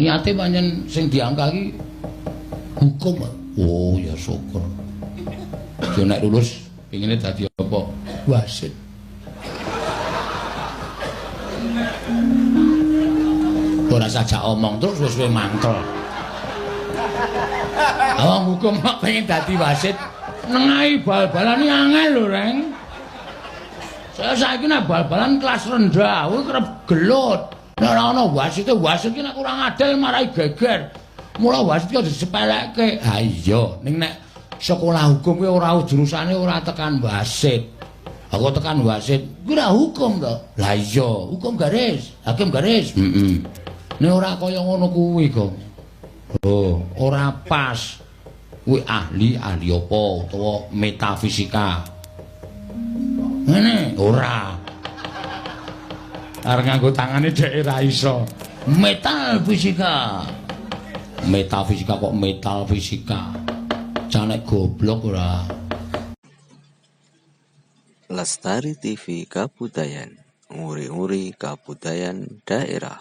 Niate pancen sing diangka iki hukum. Oh ya syukur. Yo nek lulus pengine dadi apa? Wasit. Ora sajak omong terus wis mantel. Awang hukum kok pengen dadi wasit nengahi bal-balan iki angel lho, Reng. Saya saiki nek bal-balan kelas rendah, kuwi kerep gelut. Nek ora ana wasit ki nek kurang adil marai geger. Mula wasit ki disepelekke. Ha iya, ning nek sekolah hukum kuwi ora jurusane ora tekan wasit. Aku tekan wasit, kuwi ora hukum to. Lah iya, hukum garis, hakim garis. Heeh. Nek ora kaya ngono kuwi kok. Oh, ora pas. Kuwi ahli apa utawa metafisika. Ngene, ora. Arep nganggo tangane dhek ora iso. Metafisika. Metafisika kok metal fisika. Canek goblok ora. Lestari TV Kabudayan, nguri-nguri kabudayan daerah.